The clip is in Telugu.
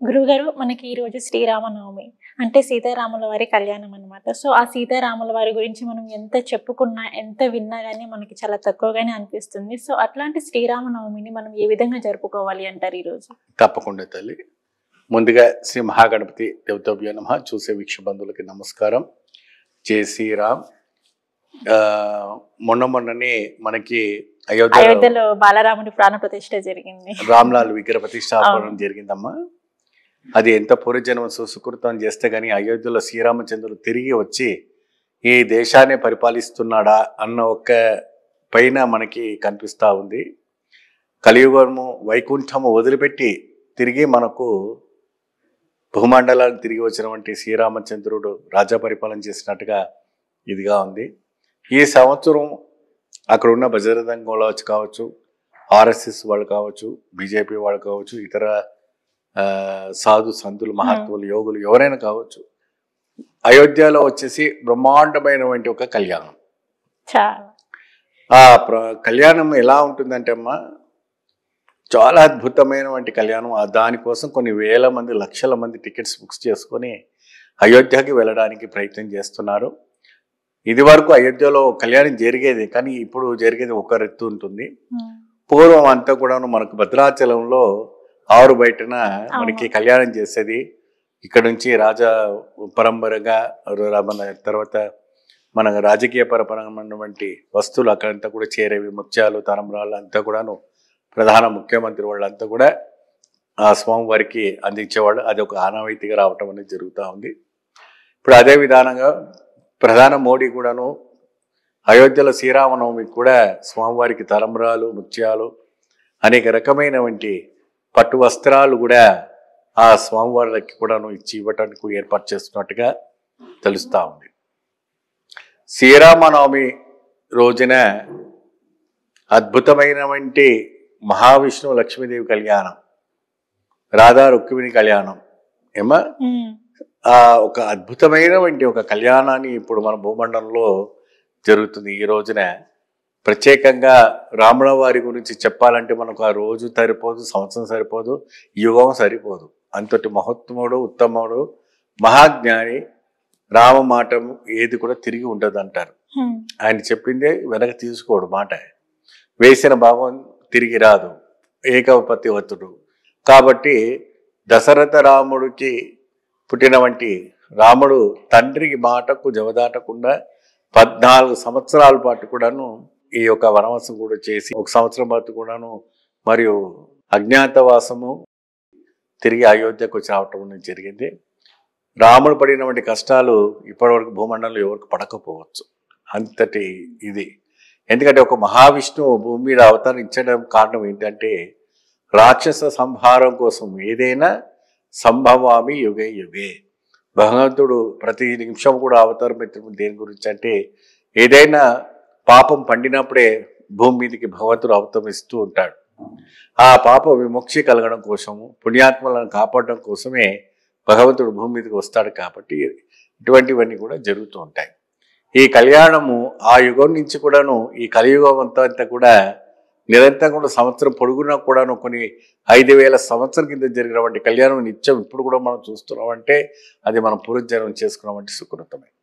గురువుగారు మనకి ఈరోజు శ్రీరామనవమి అంటే సీతారాముల వారి కళ్యాణం అనమాట. సో ఆ సీతారాముల వారి గురించి మనం ఎంత చెప్పుకున్నా, ఎంత విన్నా గానీ మనకి చాలా తక్కువగానే అనిపిస్తుంది. సో అట్లాంటి శ్రీరామనవమిని మనం ఏ విధంగా జరుపుకోవాలి అంటారు ఈరోజు? తప్పకుండా తల్లి. ముందుగా శ్రీ మహాగణపతి దేవతాభ్యో నమః. చూసే వీక్షబంధువులకి నమస్కారం. జై శ్రీరామ్. మొన్ననే మనకి అయోధ్యలో బాలరాముడి ప్రాణ ప్రతిష్ఠ జరిగింది. రామ్లాల్ విగ్రహ ప్రతిష్టాపనం జరిగిందమ్మా. అది ఎంత పూర్వజన్మ సుకృతం చేస్తే గానీ అయోధ్యలో శ్రీరామచంద్రుడు తిరిగి వచ్చి ఈ దేశాన్ని పరిపాలిస్తున్నాడా అన్న ఒక్క పైన మనకి కనిపిస్తూ ఉంది. కలియుగము వైకుంఠము వదిలిపెట్టి తిరిగి మనకు భూమండలానికి తిరిగి వచ్చినటువంటి శ్రీరామచంద్రుడు రాజ్య పరిపాలన చేసినట్టుగా ఇదిగా ఉంది. ఈ సంవత్సరం అక్కడ ఉన్న బజరంగ కావచ్చు, ఆర్ఎస్ఎస్ వాళ్ళు కావచ్చు, బీజేపీ వాళ్ళు కావచ్చు, ఇతర సాధు సంతులు, మహాత్ములు, యోగులు ఎవరైనా కావచ్చు, అయోధ్యలో వచ్చేసి బ్రహ్మాండమైనటువంటి ఒక కళ్యాణం. ఆ కళ్యాణం ఎలా ఉంటుందంటే అమ్మా, చాలా అద్భుతమైనటువంటి కళ్యాణం. దానికోసం కొన్ని వేల మంది, లక్షల మంది టికెట్స్ బుక్స్ చేసుకొని అయోధ్యకి వెళ్ళడానికి ప్రయత్నం చేస్తున్నారు. ఇది వరకు అయోధ్యలో కళ్యాణం జరిగేది, కానీ ఇప్పుడు జరిగేది ఒక రెత్తు ఉంటుంది. పూర్వం అంతా కూడా మనకు భద్రాచలంలో ఆరు బయటన మనకి కళ్యాణం చేసేది. ఇక్కడ నుంచి రాజా పరంపరగా మన తర్వాత మన రాజకీయ పరపరమైనటువంటి వస్తువులు అక్కడంతా కూడా చేరేవి. ముత్యాలు, తరంబరాలు అంతా కూడాను ప్రధాన ముఖ్యమంత్రి వాళ్ళంతా కూడా ఆ స్వామివారికి అందించేవాళ్ళు. అది ఒక ఆనవాయితీగా రావటం అనేది జరుగుతూ ఉంది. ఇప్పుడు అదే విధానంగా ప్రధాన మోడీ కూడాను అయోధ్యలో శ్రీరామనవమికి కూడా స్వామివారికి తరంబరాలు, ముత్యాలు, అనేక రకమైనటువంటి పట్టు వస్త్రాలు కూడా ఆ స్వామివారికి కూడాను ఇవ్వటానికి ఏర్పాటు చేస్తున్నట్టుగా తెలుస్తూ ఉంది. శ్రీరామనవమి రోజున అద్భుతమైనటువంటి మహావిష్ణువు లక్ష్మీదేవి కళ్యాణం, రాధా రుక్మిణి కళ్యాణం ఏమా ఒక అద్భుతమైనటువంటి ఒక కళ్యాణాన్ని ఇప్పుడు మన భూమండలంలో జరుగుతుంది. ఈ రోజున ప్రత్యేకంగా రాముల వారి గురించి చెప్పాలంటే మనకు ఆ రోజు సరిపోదు, సంవత్సరం సరిపోదు, యుగం సరిపోదు. అంతటి మహోత్తముడు, ఉత్తముడు, మహాజ్ఞాని. రామ మాట ఏది కూడా తిరిగి ఉండదు అంటారు. ఆయన చెప్పిందే వెనక తీసుకోడు మాట. వేసిన భావం తిరిగి రాదు, ఏకపతివతుడు. కాబట్టి దశరథ రాముడికి పుట్టినటువంటి రాముడు తండ్రికి మాటకు జవదాటకుండా 14 సంవత్సరాల పాటు కూడాను ఈ యొక్క వనవాసం కూడా చేసి, 1 సంవత్సరం పాటు కూడాను మరియు అజ్ఞాతవాసము తిరిగి అయోధ్యకు వచ్చి రావటం అనేది జరిగింది. రాముడు పడినటువంటి కష్టాలు ఇప్పటివరకు భూమండలంలో ఎవరికి పడకపోవచ్చు, అంతటి ఇది. ఎందుకంటే ఒక మహావిష్ణువు భూమి మీద అవతరించడం కారణం ఏంటంటే రాక్షస సంహారం కోసం. ఏదైనా సంభవామి యుగే యుగే. భగవంతుడు ప్రతి నిమిషం కూడా అవతారం ఎత్తుడు దేని గురించి అంటే ఏదైనా పాపం పండినప్పుడే భూమి మీదకి భగవంతుడు అవతరిస్తూ ఉంటాడు. ఆ పాప విముక్తి కలగడం కోసము, పుణ్యాత్మలను కాపాడడం కోసమే భగవంతుడు భూమి మీదకి వస్తాడు. కాబట్టి ఇటువంటివన్నీ కూడా జరుగుతూ ఉంటాయి. ఈ కళ్యాణము ఆ యుగం నుంచి కూడాను ఈ కలియుగం అంతా కూడా నిరంతరం కూడా సంవత్సరం పొడుగునా కూడాను కొన్ని 5000 సంవత్సరం కింద జరిగినటువంటి కళ్యాణం నిత్యం ఇప్పుడు కూడా మనం చూస్తున్నామంటే అది మనం పూర్వజన్మం చేసుకున్నామంటే సుకృతమే.